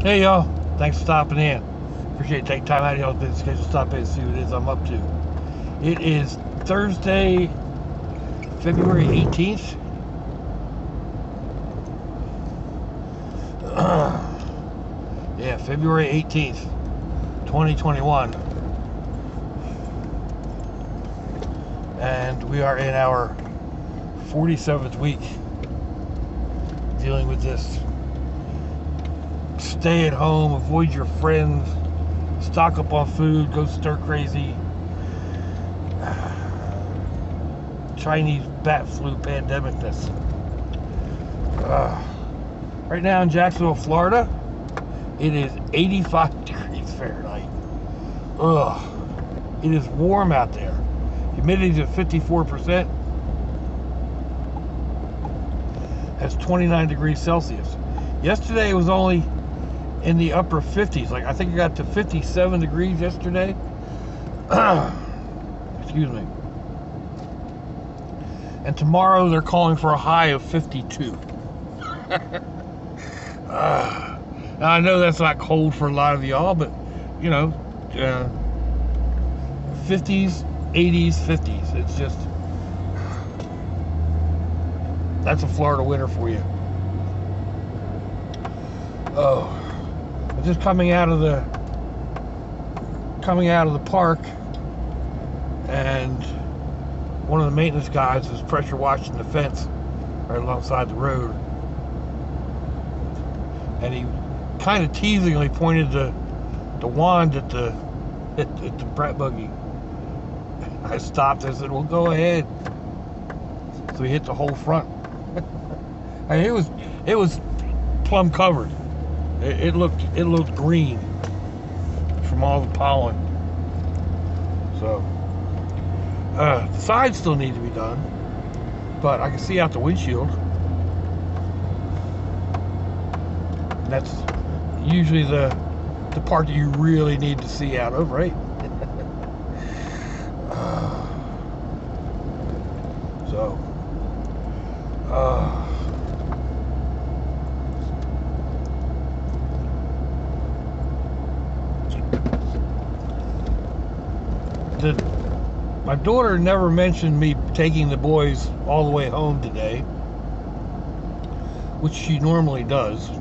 Hey y'all, thanks for stopping in. Appreciate you taking time out of y'all's busy schedule to stop in and see what it is I'm up to. It is Thursday, February 18th. Yeah, February 18th, 2021. And we are in our 47th week dealing with this. Stay at home, avoid your friends, stock up on food, go stir crazy. Chinese bat flu pandemicness. Right now in Jacksonville, Florida, it is 85 degrees Fahrenheit. It is warm out there. Humidity is at 54%. That's 29 degrees Celsius. Yesterday it was only in the upper 50s. Like I think it got to 57 degrees yesterday. Excuse me. And tomorrow they're calling for a high of 52. Now I know that's not cold for a lot of y'all, but you know, 50s, 80s, 50s. It's just, that's a Florida winter for you. Oh, just coming out of the park, and one of the maintenance guys was pressure washing the fence right alongside the road, and he kind of teasingly pointed the wand at the brat buggy. I stopped. I said, "Well, go ahead." So he hit the whole front. I mean, it was plum covered. It looked green from all the pollen. So the sides still need to be done, but I can see out the windshield. And that's usually the part that you really need to see out of, right? So my daughter never mentioned me taking the boys all the way home today, which she normally does.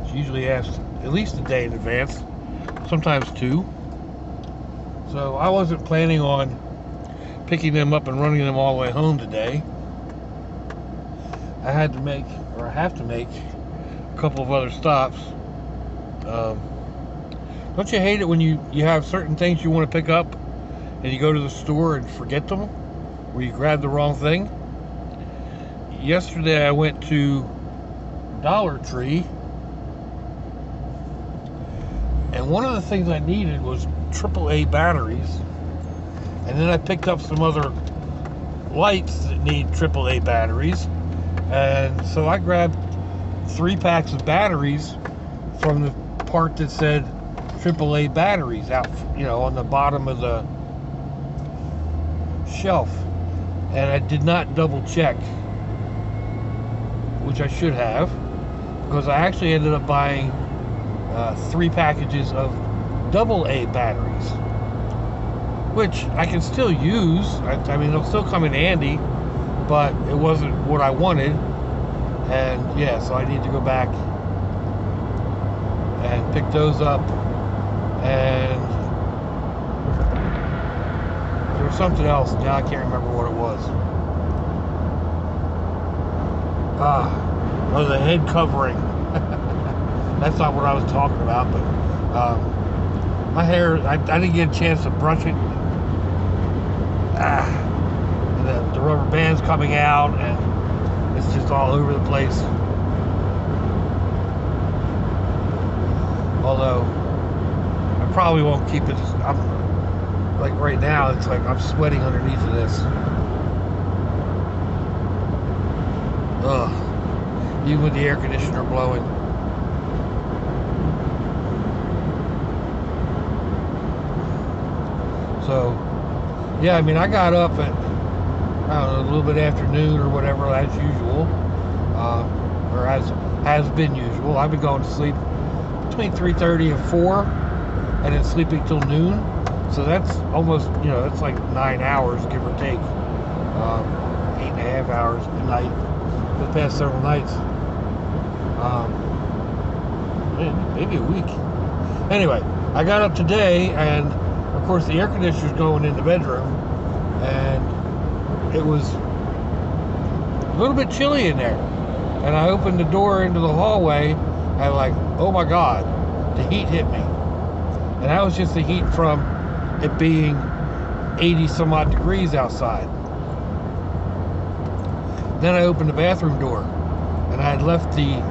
She usually asks at least a day in advance, sometimes two. So I wasn't planning on picking them up and running them all the way home today. I have to make a couple of other stops. Don't you hate it when you have certain things you want to pick up and you go to the store and forget them, or you grab the wrong thing? Yesterday I went to Dollar Tree, and one of the things I needed was AAA batteries, and then I picked up some other lights that need AAA batteries, and so I grabbed 3 packs of batteries from the part that said AAA batteries out, on the bottom of the shelf, and I did not double check, which I should have, because I actually ended up buying 3 packages of AA batteries, which I can still use. I mean, they'll still come in handy, but it wasn't what I wanted, and yeah, so I need to go back and pick those up. And there was something else. Now I can't remember what it was. It was a head covering. That's not what I was talking about, but my hair, I didn't get a chance to brush it. And the rubber band's coming out, and it's just all over the place. Although I probably won't keep it. I'm like right now, it's like I'm sweating underneath of this. Even with the air conditioner blowing. So yeah, I mean, I got up at, I don't know, a little bit after noon or whatever, as usual, or as has been usual. I've been going to sleep between 3:30 and 4, and then sleeping till noon. So that's almost, that's like 9 hours, give or take. 8.5 hours a night for the past several nights. Maybe a week. Anyway, I got up today, and of course the air conditioner's going in the bedroom, and it was a little bit chilly in there. And I opened the door into the hallway, and like, oh my God, the heat hit me. And that was just the heat from it being 80 some odd degrees outside. Then I opened the bathroom door, and I had left the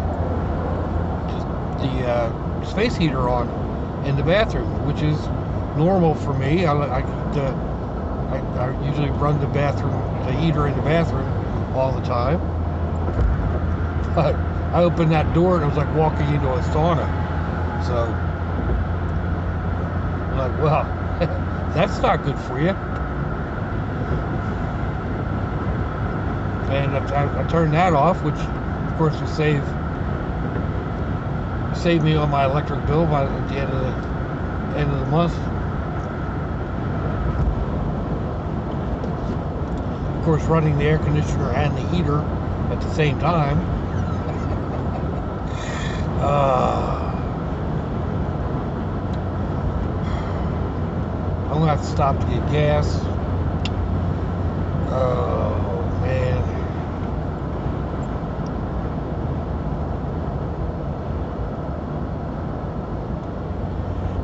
space heater on in the bathroom, which is normal for me. I usually run the heater in the bathroom all the time. But I opened that door, and it was like walking into a sauna. So I'm like, well, that's not good for you. And I turned that off, which of course will save me on my electric bill by the end of the month. Of course, running the air conditioner and the heater at the same time. I'm gonna have to stop to get gas. Oh man.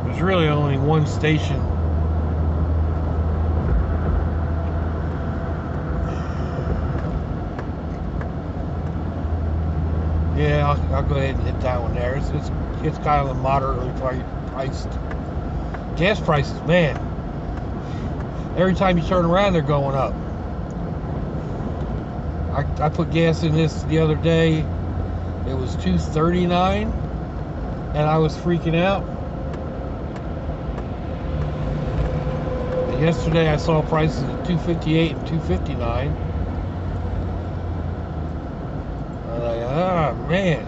There's really only one station. Yeah, I'll go ahead and hit that one there. It's kind of a moderately priced. Gas prices, man. Every time you turn around, they're going up. I put gas in this the other day. It was $2.39, and I was freaking out. And yesterday I saw prices at $2.58 and $2.59. I'm like, ah, man.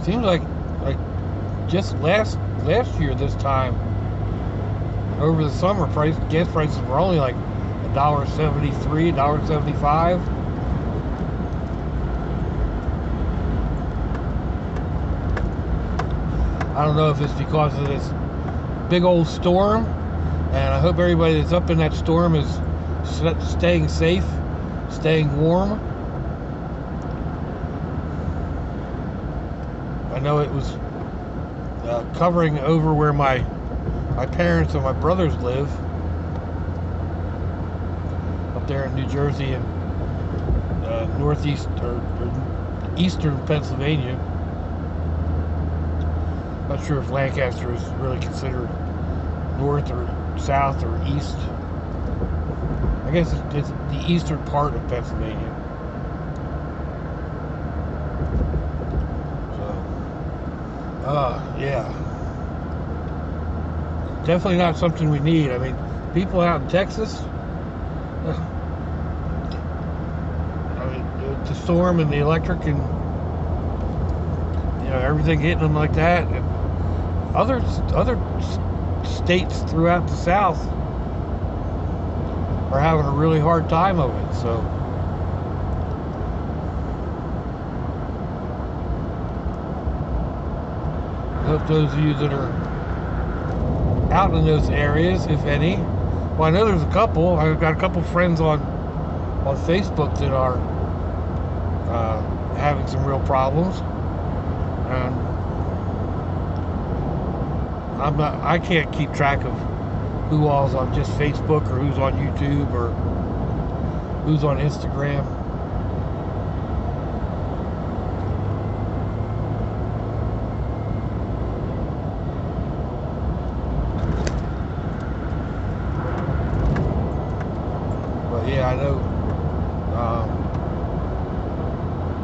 Seems like just last year this time, over the summer, gas prices were only like $1.73, $1.75. I don't know if it's because of this big old storm, and I hope everybody that's up in that storm is staying safe, staying warm. I know it was covering over where my parents and my brothers live, up there in New Jersey and northeast or eastern Pennsylvania. Not sure if Lancaster is really considered north or south or east. I guess it's the eastern part of Pennsylvania. Yeah. Definitely not something we need. I mean, people out in Texas, the storm and the electric and, everything hitting them like that. And other states throughout the South are having a really hard time of it, so. I hope those of you that are out in those areas, if any. Well, I know there's a couple. I've got a couple friends on Facebook that are having some real problems. And I can't keep track of who all's on just Facebook or who's on YouTube or who's on Instagram. Yeah, I know.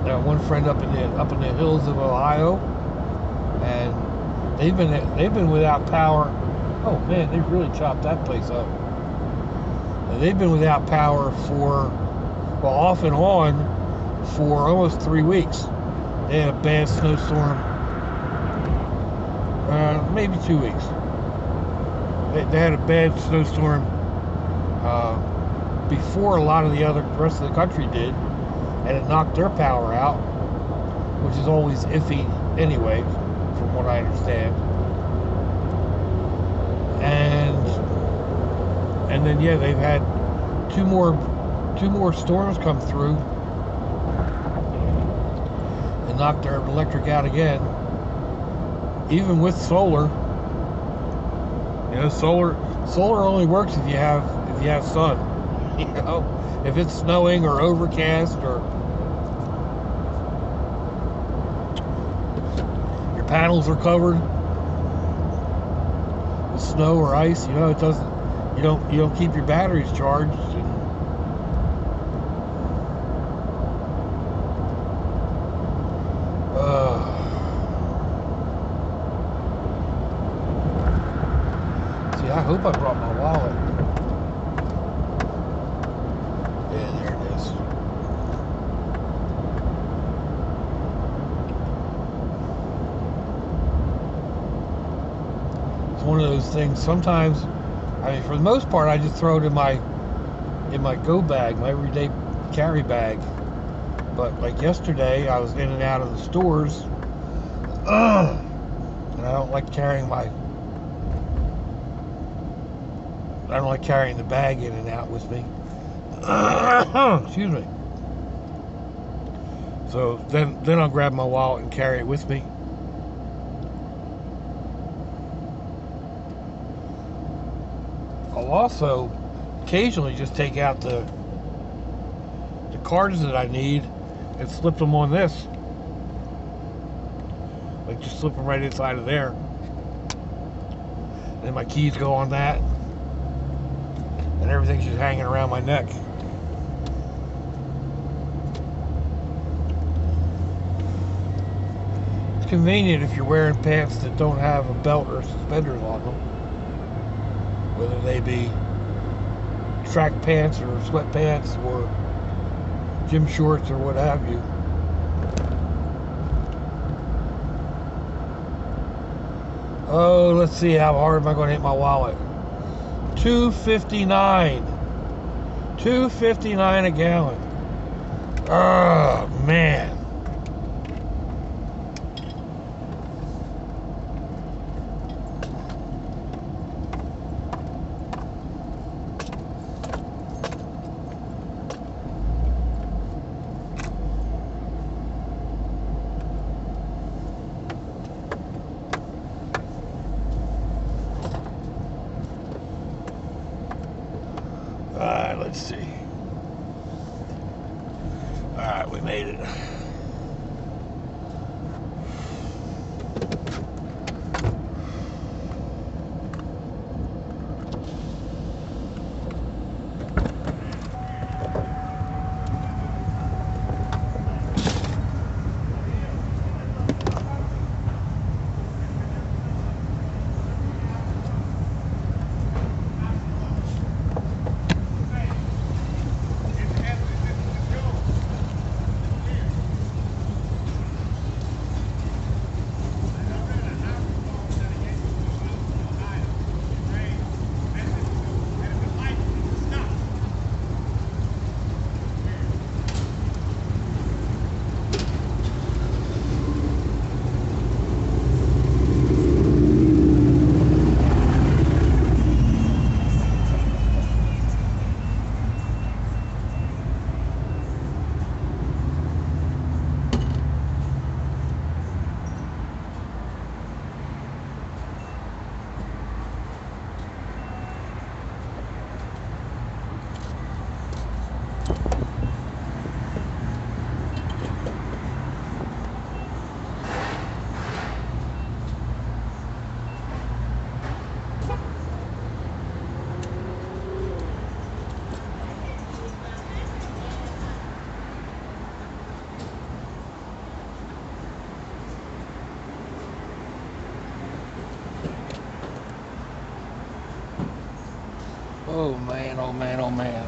Got one friend up in the hills of Ohio, and they've been without power. Oh man, they've really chopped that place up. They've been without power for Well, off and on for almost 3 weeks. They had a bad snowstorm. Maybe 2 weeks. They had a bad snowstorm before a lot of the rest of the country did, and it knocked their power out, which is always iffy anyway, from what I understand. And then yeah, they've had two more storms come through and knocked their electric out again. Even with solar, you know, solar only works if you have sun. You know, if it's snowing or overcast or your panels are covered with snow or ice, you know, it doesn't. You don't keep your batteries charged. See, I hope I brought my wallet. Yeah, there it is. It's one of those things. Sometimes, I mean, for the most part, I just throw it in my go bag, my everyday carry bag. But like yesterday, I was in and out of the stores, and I don't like carrying the bag in and out with me. Excuse me. So then I'll grab my wallet and carry it with me. I'll also occasionally just take out the cards that I need and slip them on this. Like, just slip them right inside of there. And then my keys go on that. And everything's just hanging around my neck. It's convenient if you're wearing pants that don't have a belt or suspenders on them. Whether they be track pants or sweatpants or gym shorts or what have you. Oh, let's see, how hard am I going to hit my wallet? $2.59. $2.59 a gallon. Oh, man. Let's see. Alright, we made it. Oh man, oh man, oh man.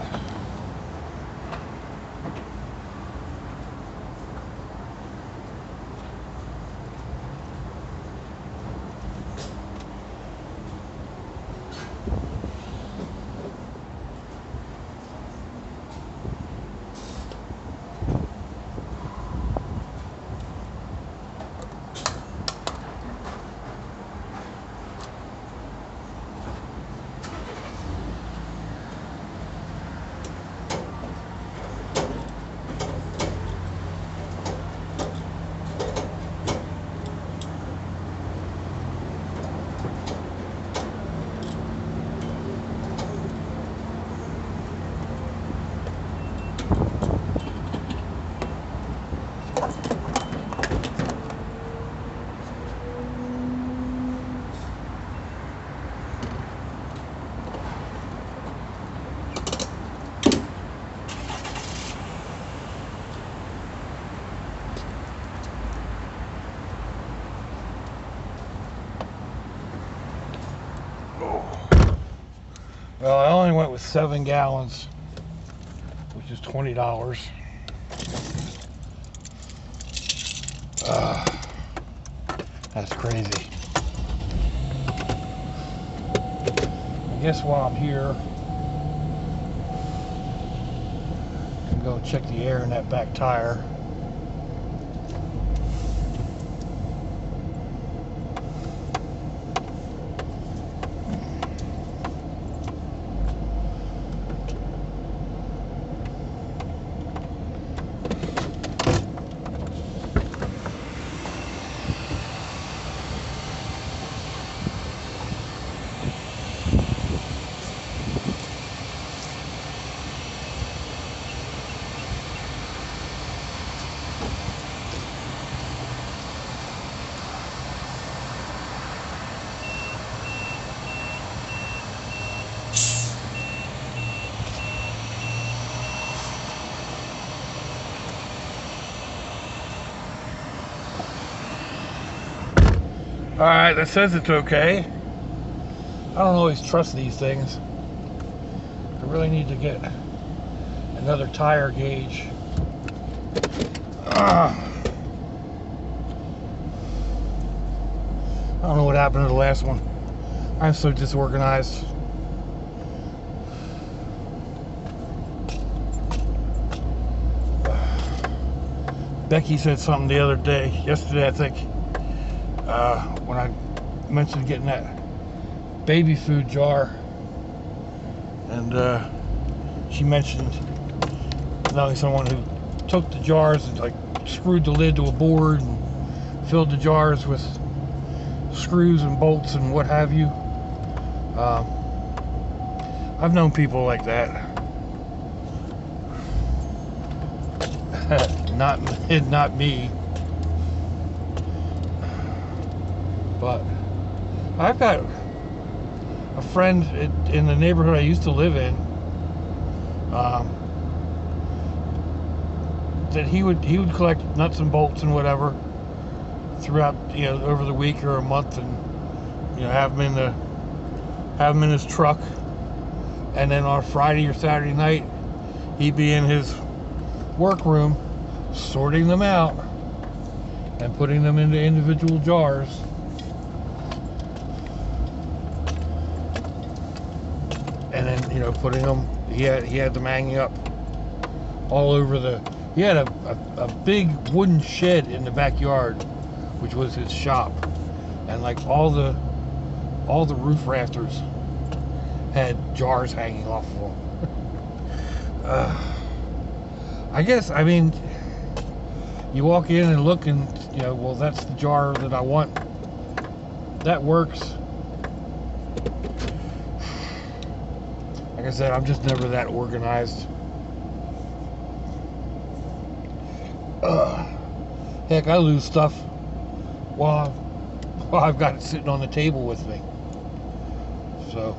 was 7 gallons, which is $20. That's crazy. I guess while I'm here, I can go check the air in that back tire. Alright, that says it's okay. I don't always trust these things. I really need to get another tire gauge. I don't know what happened to the last one. I'm so disorganized. Becky said something the other day, yesterday I think, when I mentioned getting that baby food jar, and she mentioned knowing someone who took the jars and like screwed the lid to a board and filled the jars with screws and bolts and what have you. I've known people like that. not me. But I've got a friend in the neighborhood I used to live in, that he would collect nuts and bolts and whatever throughout, over the week or a month, and have them in his truck, and then on Friday or Saturday night he'd be in his workroom sorting them out and putting them into individual jars. And then, putting them, he had them hanging up all over he had a big wooden shed in the backyard, which was his shop. And like all the roof rafters had jars hanging off of them. I guess, you walk in and look and, well, that's the jar that I want. That works. Like I said, I'm just never that organized. Heck, I lose stuff while I've got it sitting on the table with me. So,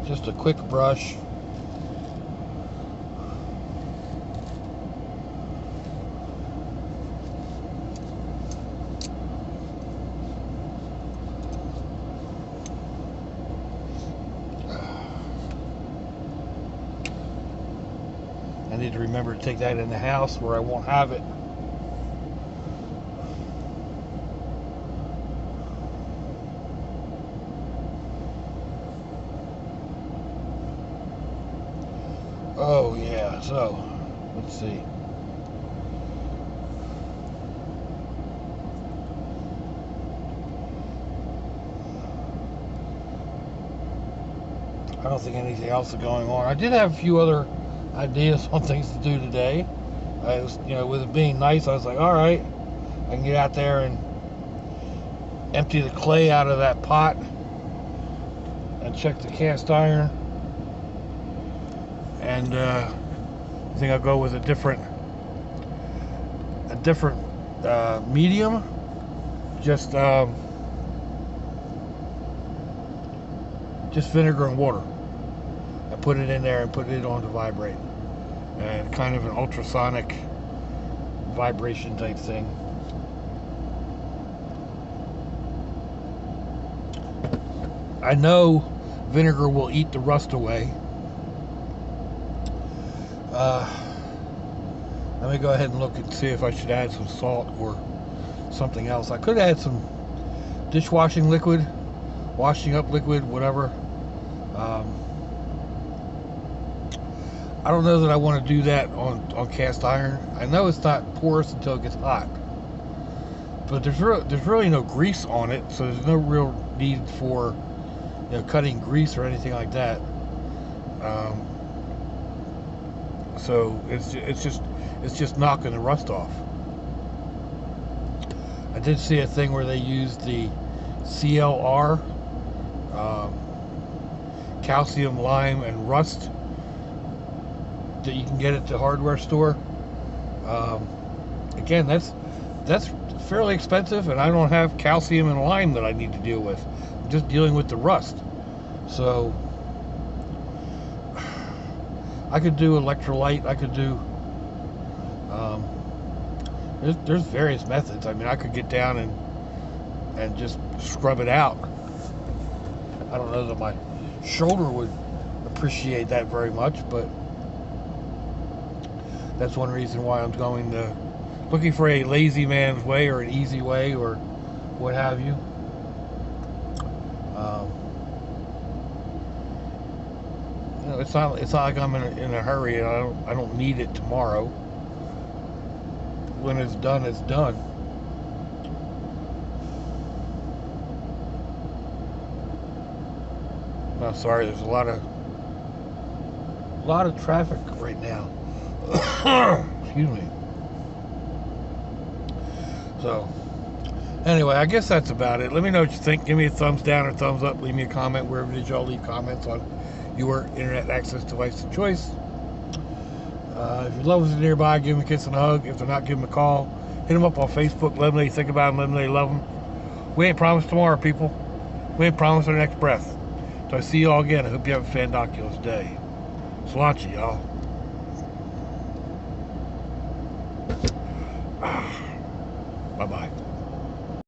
just a quick brush. I need to remember to take that in the house where I won't have it. Oh yeah, so let's see. I don't think anything else is going on. I did have a few other ideas on things to do today. I was, with it being nice, I was like, all right, I can get out there and empty the clay out of that pot and check the cast iron. And I think I'll go with a different medium. Just vinegar and water. I put it in there and put it on to vibrate, and kind of an ultrasonic vibration type thing. I know vinegar will eat the rust away. Let me go ahead and look and see if I should add some salt or something else. I could add some dishwashing liquid, washing up liquid, whatever. I don't know that I want to do that on cast iron. I know it's not porous until it gets hot, but there's really no grease on it, so there's no real need for cutting grease or anything like that. So it's just knocking the rust off. I did see a thing where they used the CLR, calcium, lime, and rust that you can get at the hardware store. Again, that's fairly expensive, and I don't have calcium and lime that I need to deal with. I'm just dealing with the rust. So I could do electrolyte. I could do there's various methods. I mean, I could get down and just scrub it out. I don't know that my shoulder would appreciate that very much, but that's one reason why I'm going to looking for a lazy man's way or an easy way or what have you. It's not like I'm in a hurry, and I don't need it tomorrow. When it's done, it's done. No, sorry, there's a lot of traffic right now. Excuse me. So anyway, I guess that's about it. Let me know what you think. Give me a thumbs down or thumbs up. Leave me a comment wherever did y'all leave comments on your internet access device of choice. If your loved ones are nearby, give them a kiss and a hug. If they're not, give them a call. Hit them up on Facebook. Let them know you think about them. Let them know you love them. We ain't promised tomorrow, people. We ain't promised our next breath. So I see you all again. I hope you have a fandoculous day. Sláinte, y'all. Bye-bye.